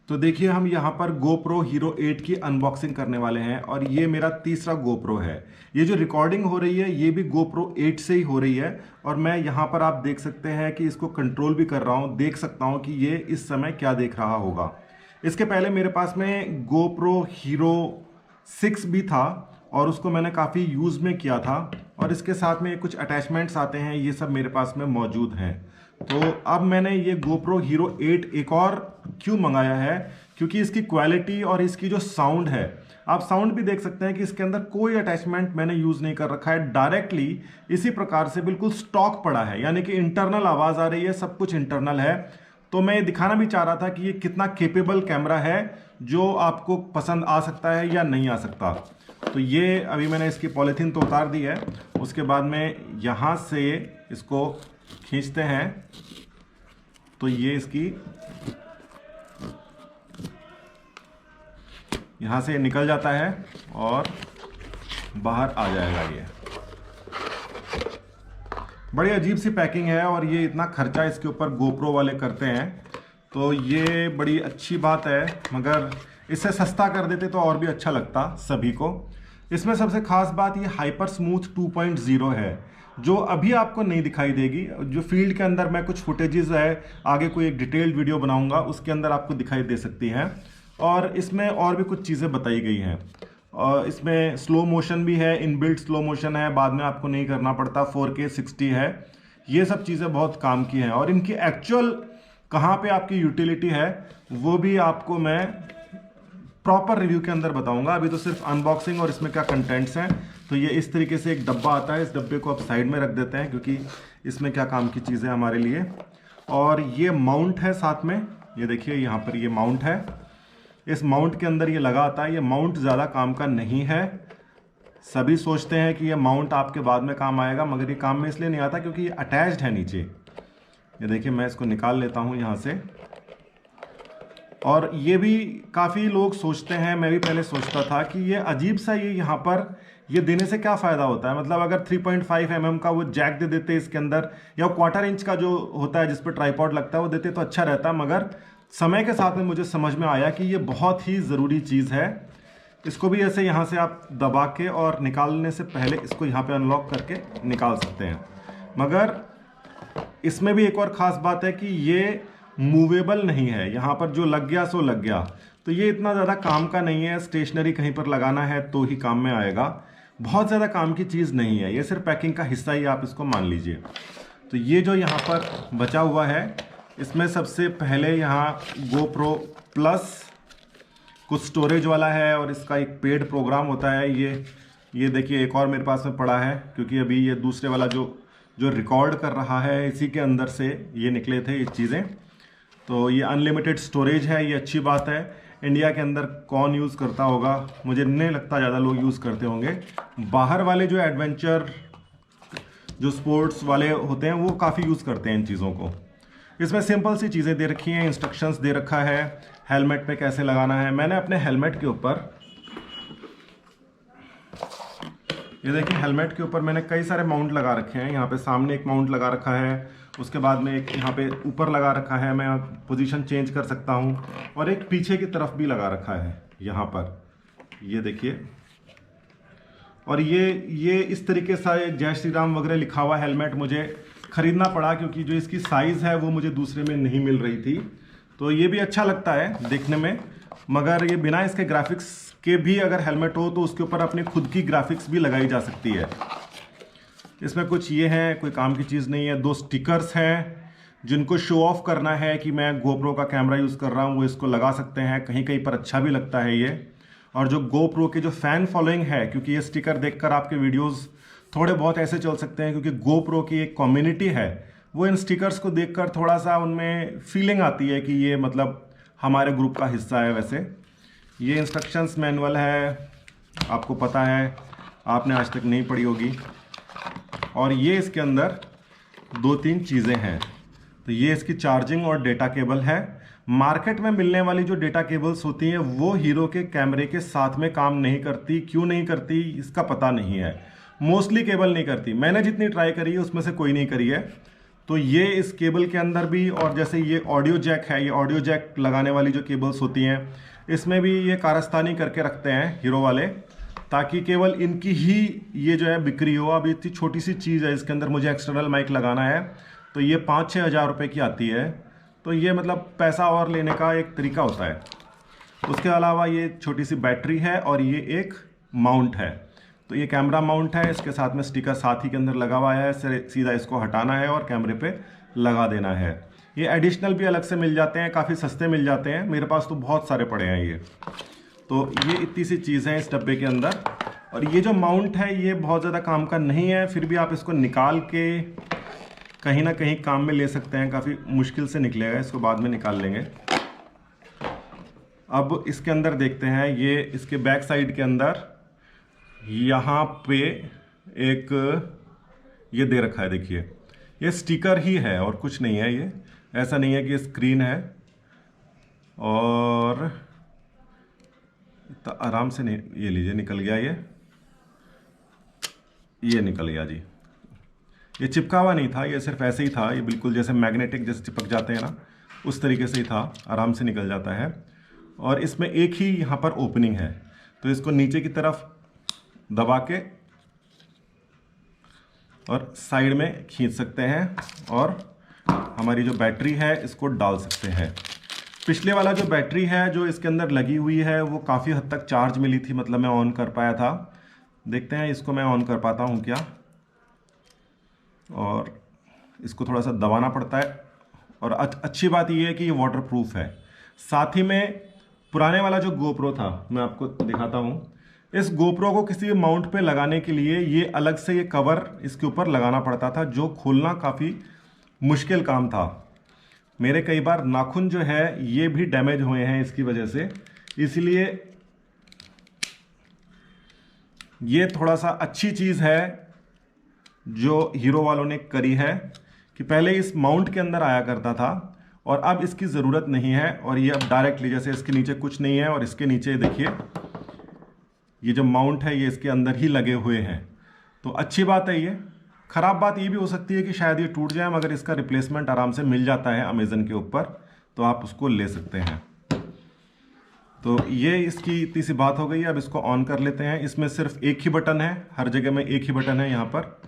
तो देखिए हम यहाँ पर GoPro Hero 8 की अनबॉक्सिंग करने वाले हैं और ये मेरा तीसरा GoPro है। ये जो रिकॉर्डिंग हो रही है ये भी GoPro 8 से ही हो रही है और मैं यहाँ पर आप देख सकते हैं कि इसको कंट्रोल भी कर रहा हूँ, देख सकता हूँ कि ये इस समय क्या देख रहा होगा। इसके पहले मेरे पास में GoPro Hero 6 भी था और उसको मैंने काफ़ी यूज़ में किया था और इसके साथ में कुछ अटैचमेंट्स आते हैं, ये सब मेरे पास में मौजूद हैं। तो अब मैंने ये GoPro Hero 8 एक और क्यों मंगाया है, क्योंकि इसकी क्वालिटी और इसकी जो साउंड है, आप साउंड भी देख सकते हैं कि इसके अंदर कोई अटैचमेंट मैंने यूज़ नहीं कर रखा है, डायरेक्टली इसी प्रकार से बिल्कुल स्टॉक पड़ा है, यानी कि इंटरनल आवाज़ आ रही है, सब कुछ इंटरनल है। तो मैं ये दिखाना भी चाह रहा था कि ये कितना केपेबल कैमरा है, जो आपको पसंद आ सकता है या नहीं आ सकता। तो ये अभी मैंने इसकी पॉलीथीन तो उतार दी है, उसके बाद में यहाँ से इसको खींचते हैं तो ये इसकी यहाँ से निकल जाता है और बाहर आ जाएगा। ये बड़ी अजीब सी पैकिंग है और ये इतना खर्चा इसके ऊपर GoPro वाले करते हैं, तो ये बड़ी अच्छी बात है, मगर इससे सस्ता कर देते तो और भी अच्छा लगता सभी को। इसमें सबसे खास बात ये हाइपर स्मूथ 2.0 है, जो अभी आपको नहीं दिखाई देगी। जो फील्ड के अंदर मैं कुछ फुटेजेस है, आगे कोई एक डिटेल्ड वीडियो बनाऊंगा, उसके अंदर आपको दिखाई दे सकती हैं। और इसमें और भी कुछ चीज़ें बताई गई हैं और इसमें स्लो मोशन भी है, इनबिल्ट स्लो मोशन है, बाद में आपको नहीं करना पड़ता, 4K 60 है। ये सब चीज़ें बहुत काम की हैं और इनकी एक्चुअल कहाँ पे आपकी यूटिलिटी है वो भी आपको मैं प्रॉपर रिव्यू के अंदर बताऊंगा। अभी तो सिर्फ अनबॉक्सिंग और इसमें क्या कंटेंट्स हैं। तो ये इस तरीके से एक डब्बा आता है, इस डब्बे को आप साइड में रख देते हैं क्योंकि इसमें क्या काम की चीज़ें हमारे लिए। और ये माउंट है साथ में, ये देखिए यहाँ पर ये माउंट है, इस माउंट के अंदर ये लगा आता है। ये माउंट ज़्यादा काम का नहीं है, सभी सोचते हैं कि ये माउंट आपके बाद में काम आएगा, मगर ये काम में इसलिए नहीं आता क्योंकि ये अटैच्ड है नीचे। ये देखिए मैं इसको निकाल लेता हूँ यहाँ से। और ये भी काफ़ी लोग सोचते हैं, मैं भी पहले सोचता था कि ये अजीब सा ये यहाँ पर ये देने से क्या फ़ायदा होता है। मतलब अगर 3.5 mm का वो जैक दे देते इसके अंदर, या 1/4 इंच का जो होता है जिस पर ट्राइपॉड लगता है वो देते तो अच्छा रहता, मगर समय के साथ में मुझे समझ में आया कि ये बहुत ही ज़रूरी चीज़ है। इसको भी ऐसे यहाँ से आप दबा के और निकालने से पहले इसको यहाँ पे अनलॉक करके निकाल सकते हैं। मगर इसमें भी एक और ख़ास बात है कि ये मूवेबल नहीं है, यहाँ पर जो लग गया सो लग गया। तो ये इतना ज़्यादा काम का नहीं है, स्टेशनरी कहीं पर लगाना है तो ही काम में आएगा, बहुत ज़्यादा काम की चीज़ नहीं है, ये सिर्फ पैकिंग का हिस्सा ही आप इसको मान लीजिए। तो ये जो यहाँ पर बचा हुआ है, इसमें सबसे पहले यहाँ GoPro प्लस कुछ स्टोरेज वाला है और इसका एक पेड प्रोग्राम होता है। ये देखिए एक और मेरे पास में पड़ा है, क्योंकि अभी ये दूसरे वाला जो रिकॉर्ड कर रहा है इसी के अंदर से ये निकले थे ये चीज़ें। तो ये अनलिमिटेड स्टोरेज है, ये अच्छी बात है। इंडिया के अंदर कौन यूज़ करता होगा, मुझे नहीं लगता ज़्यादा लोग यूज़ करते होंगे। बाहर वाले जो एडवेंचर जो स्पोर्ट्स वाले होते हैं वो काफ़ी यूज़ करते हैं इन चीज़ों को। इसमें सिंपल सी चीज़ें दे रखी हैं, इंस्ट्रक्शंस दे रखा है हेलमेट पे कैसे लगाना है। मैंने अपने हेलमेट के ऊपर, ये देखिए हेलमेट के ऊपर मैंने कई सारे माउंट लगा रखे हैं। यहाँ पे सामने एक माउंट लगा रखा है, उसके बाद में एक यहाँ पे ऊपर लगा रखा है, मैं पोजीशन चेंज कर सकता हूँ, और एक पीछे की तरफ भी लगा रखा है यहाँ पर, ये देखिए। और ये इस तरीके से जय श्री राम वगैरह लिखा हुआ हेलमेट मुझे ख़रीदना पड़ा, क्योंकि जो इसकी साइज़ है वो मुझे दूसरे में नहीं मिल रही थी। तो ये भी अच्छा लगता है देखने में, मगर ये बिना इसके ग्राफिक्स के भी अगर हेलमेट हो तो उसके ऊपर अपनी खुद की ग्राफिक्स भी लगाई जा सकती है। इसमें कुछ ये है, कोई काम की चीज़ नहीं है। 2 स्टिकर्स हैं जिनको शो ऑफ करना है कि मैं GoPro का कैमरा यूज़ कर रहा हूँ, वो इसको लगा सकते हैं, कहीं कहीं पर अच्छा भी लगता है ये। और जो GoPro के जो फ़ैन फॉलोइंग है, क्योंकि ये स्टिकर देखकर आपके वीडियोस थोड़े बहुत ऐसे चल सकते हैं, क्योंकि GoPro की एक कम्युनिटी है, वो इन स्टिकर्स को देखकर थोड़ा सा उनमें फीलिंग आती है कि ये मतलब हमारे ग्रुप का हिस्सा है। वैसे ये इंस्ट्रक्शंस मैनुअल है, आपको पता है, आपने आज तक नहीं पढ़ी होगी। और ये इसके अंदर 2-3 चीज़ें हैं। तो ये इसकी चार्जिंग और डेटा केबल है। मार्केट में मिलने वाली जो डेटा केबल्स होती हैं वो हीरो के कैमरे के साथ में काम नहीं करती। क्यों नहीं करती इसका पता नहीं है, मोस्टली केबल नहीं करती। मैंने जितनी ट्राई करी है उसमें से कोई नहीं करी है। तो ये इस केबल के अंदर भी, और जैसे ये ऑडियो जैक है, ये ऑडियो जैक लगाने वाली जो केबल्स होती हैं इसमें भी ये कारस्तानी करके रखते हैं हीरो वाले, ताकि केवल इनकी ही ये जो है बिक्री हो। अब इतनी छोटी सी चीज़ है, इसके अंदर मुझे एक्सटर्नल माइक लगाना है तो ये 5-6 हज़ार रुपये की आती है। तो ये मतलब पैसा और लेने का एक तरीका होता है। उसके अलावा ये छोटी सी बैटरी है और ये एक माउंट है। तो ये कैमरा माउंट है, इसके साथ में स्टिकर साथ ही के अंदर लगा हुआ है, सीधा इसको हटाना है और कैमरे पे लगा देना है। ये एडिशनल भी अलग से मिल जाते हैं, काफ़ी सस्ते मिल जाते हैं, मेरे पास तो बहुत सारे पड़े हैं ये। तो ये इतनी सी चीज़ है इस डब्बे के अंदर। और ये जो माउंट है ये बहुत ज़्यादा काम का नहीं है, फिर भी आप इसको निकाल के कहीं ना कहीं काम में ले सकते हैं। काफ़ी मुश्किल से निकलेगा, इसको बाद में निकाल लेंगे। अब इसके अंदर देखते हैं, ये इसके बैक साइड के अंदर यहाँ पे एक ये दे रखा है, देखिए ये स्टिकर ही है और कुछ नहीं है। ये ऐसा नहीं है कि स्क्रीन है, और तो आराम से नहीं, ये लीजिए निकल गया, ये निकल गया जी। ये चिपका हुआ नहीं था, ये सिर्फ ऐसे ही था, ये बिल्कुल जैसे मैग्नेटिक जैसे चिपक जाते हैं ना, उस तरीके से ही था, आराम से निकल जाता है। और इसमें एक ही यहाँ पर ओपनिंग है, तो इसको नीचे की तरफ दबा के और साइड में खींच सकते हैं और हमारी जो बैटरी है इसको डाल सकते हैं। पिछले वाला जो बैटरी है जो इसके अंदर लगी हुई है वो काफ़ी हद तक चार्ज मिली थी, मतलब मैं ऑन कर पाया था। देखते हैं इसको मैं ऑन कर पाता हूँ क्या। और इसको थोड़ा सा दबाना पड़ता है, और अच्छी बात ये है कि ये वाटरप्रूफ है। साथ ही में पुराने वाला जो गोप्रो था, मैं आपको दिखाता हूँ, इस गोप्रो को किसी माउंट पे लगाने के लिए ये अलग से ये कवर इसके ऊपर लगाना पड़ता था, जो खोलना काफ़ी मुश्किल काम था। मेरे कई बार नाखून जो है ये भी डैमेज हुए हैं इसकी वजह से, इसलिए ये थोड़ा सा अच्छी चीज़ है जो हीरो वालों ने करी है, कि पहले इस माउंट के अंदर आया करता था और अब इसकी ज़रूरत नहीं है। और ये अब डायरेक्टली, जैसे इसके नीचे कुछ नहीं है और इसके नीचे देखिए ये जो माउंट है ये इसके अंदर ही लगे हुए हैं, तो अच्छी बात है ये। ख़राब बात ये भी हो सकती है कि शायद ये टूट जाए, मगर इसका रिप्लेसमेंट आराम से मिल जाता है अमेज़न के ऊपर, तो आप उसको ले सकते हैं। तो ये इसकी इतनी सी बात हो गई। अब इसको ऑन कर लेते हैं। इसमें सिर्फ एक ही बटन है, हर जगह में एक ही बटन है यहाँ पर,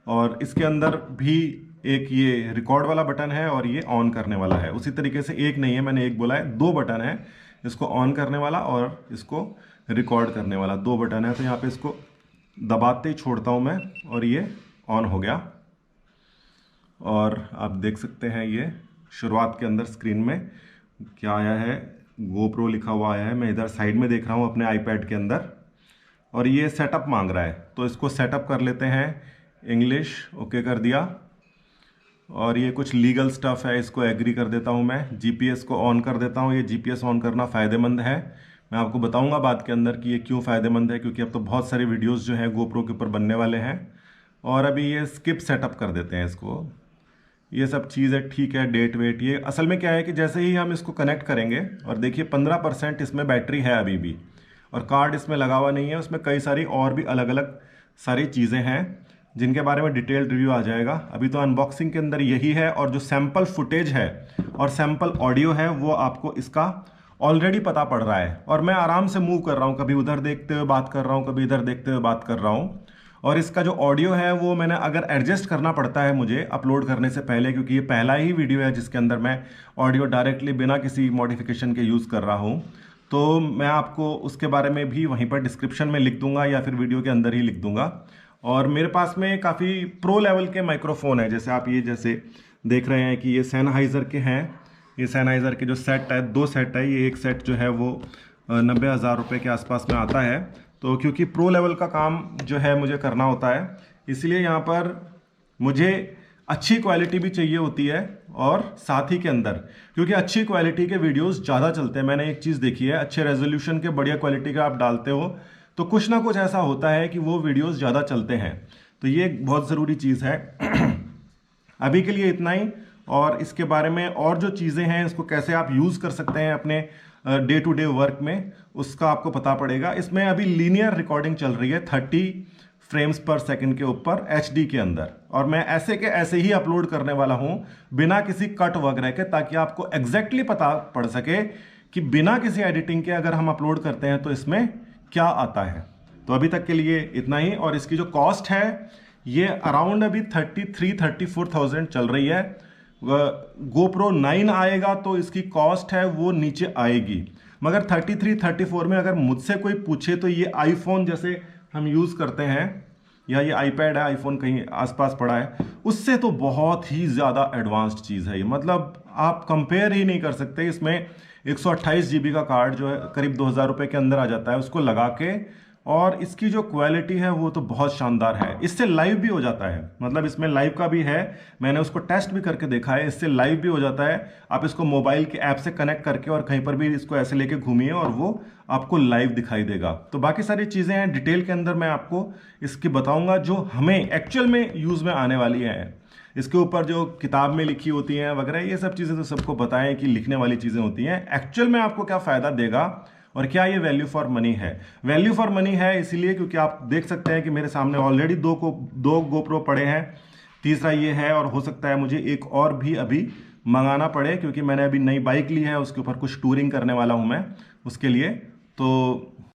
और इसके अंदर भी एक ये रिकॉर्ड वाला बटन है और ये ऑन करने वाला है। उसी तरीके से एक नहीं है, मैंने एक बोला है, 2 बटन है, इसको ऑन करने वाला और इसको रिकॉर्ड करने वाला, 2 बटन है। तो यहाँ पे इसको दबाते ही छोड़ता हूँ मैं और ये ऑन हो गया। और आप देख सकते हैं ये शुरुआत के अंदर स्क्रीन में क्या आया है, गोप्रो लिखा हुआ आया है। मैं इधर साइड में देख रहा हूँ अपने आईपैड के अंदर, और ये सेटअप मांग रहा है, तो इसको सेटअप कर लेते हैं। इंग्लिश ओके कर दिया, और ये कुछ लीगल स्टफ़ है, इसको एग्री कर देता हूँ मैं। जीपीएस को ऑन कर देता हूँ। ये जीपीएस ऑन करना फ़ायदेमंद है, मैं आपको बताऊँगा बाद के अंदर कि ये क्यों फ़ायदेमंद है, क्योंकि अब तो बहुत सारे वीडियोज़ जो हैं गोप्रो के ऊपर बनने वाले हैं। और अभी ये स्किप सेटअप कर देते हैं इसको, ये सब चीज़ें ठीक है। डेट वेट, ये असल में क्या है कि जैसे ही हम इसको कनेक्ट करेंगे, और देखिए 15% इसमें बैटरी है अभी भी, और कार्ड इसमें लगा हुआ नहीं है। उसमें कई सारी और भी अलग अलग सारी चीज़ें हैं जिनके बारे में डिटेल्ड रिव्यू आ जाएगा। अभी तो अनबॉक्सिंग के अंदर यही है, और जो सैम्पल फुटेज है और सैम्पल ऑडियो है वो आपको इसका ऑलरेडी पता पड़ रहा है। और मैं आराम से मूव कर रहा हूँ, कभी उधर देखते हुए बात कर रहा हूँ, कभी इधर देखते हुए बात कर रहा हूँ। और इसका जो ऑडियो है वो मैंने अगर एडजस्ट करना पड़ता है मुझे अपलोड करने से पहले, क्योंकि ये पहला ही वीडियो है जिसके अंदर मैं ऑडियो डायरेक्टली बिना किसी मॉडिफिकेशन के यूज़ कर रहा हूँ, तो मैं आपको उसके बारे में भी वहीं पर डिस्क्रिप्शन में लिख दूंगा या फिर वीडियो के अंदर ही लिख दूंगा। और मेरे पास में काफ़ी प्रो लेवल के माइक्रोफोन है, जैसे आप ये जैसे देख रहे हैं कि ये सैनहाइज़र के हैं। ये सैनहाइज़र के जो सेट है, 2 सेट है, ये एक सेट जो है वो 90,000 रुपये के आसपास में आता है। तो क्योंकि प्रो लेवल का काम जो है मुझे करना होता है, इसलिए यहाँ पर मुझे अच्छी क्वालिटी भी चाहिए होती है, और साथ ही के अंदर क्योंकि अच्छी क्वालिटी के वीडियोस ज़्यादा चलते हैं। मैंने एक चीज़ देखी है, अच्छे रेजोल्यूशन के बढ़िया क्वालिटी का आप डालते हो तो कुछ ना कुछ ऐसा होता है कि वो वीडियोस ज़्यादा चलते हैं। तो ये एक बहुत ज़रूरी चीज़ है। अभी के लिए इतना ही, और इसके बारे में और जो चीज़ें हैं, इसको कैसे आप यूज़ कर सकते हैं अपने डे टू डे वर्क में, उसका आपको पता पड़ेगा। इसमें अभी लीनियर रिकॉर्डिंग चल रही है, फ्रेम्स पर सेकंड के ऊपर HD के अंदर, और मैं ऐसे के ऐसे ही अपलोड करने वाला हूं बिना किसी कट वगैरह के, ताकि आपको एग्जैक्टली पता पड़ सके कि बिना किसी एडिटिंग के अगर हम अपलोड करते हैं तो इसमें क्या आता है। तो अभी तक के लिए इतना ही, और इसकी जो कॉस्ट है ये अराउंड अभी 33-34,000 चल रही है। GoPro 9 आएगा तो इसकी कॉस्ट है वो नीचे आएगी, मगर 33-34 में अगर मुझसे कोई पूछे तो ये आईफोन जैसे हम यूज़ करते हैं, या ये आईपैड है, आईफोन कहीं आसपास पड़ा है, उससे तो बहुत ही ज़्यादा एडवांस्ड चीज़ है ये। मतलब आप कंपेयर ही नहीं कर सकते। इसमें 128 GB का कार्ड जो है करीब 2,000 रुपये के अंदर आ जाता है, उसको लगा के, और इसकी जो क्वालिटी है वो तो बहुत शानदार है। इससे लाइव भी हो जाता है, मतलब इसमें लाइव का भी है, मैंने उसको टेस्ट भी करके देखा है, इससे लाइव भी हो जाता है। आप इसको मोबाइल के ऐप से कनेक्ट करके और कहीं पर भी इसको ऐसे लेके घूमिए और वो आपको लाइव दिखाई देगा। तो बाकी सारी चीज़ें हैं डिटेल के अंदर मैं आपको इसकी बताऊंगा, जो हमें एक्चुअल में यूज़ में आने वाली हैं। इसके ऊपर जो किताब में लिखी होती हैं वगैरह, ये सब चीज़ें तो सबको बताएं कि लिखने वाली चीज़ें होती हैं, एक्चुअल में आपको क्या फ़ायदा देगा और क्या ये वैल्यू फॉर मनी है। वैल्यू फॉर मनी है इसलिए क्योंकि आप देख सकते हैं कि मेरे सामने ऑलरेडी दो GoPro पड़े हैं, तीसरा ये है, और हो सकता है मुझे एक और भी अभी मंगाना पड़े, क्योंकि मैंने अभी नई बाइक ली है, उसके ऊपर कुछ टूरिंग करने वाला हूं मैं उसके लिए। तो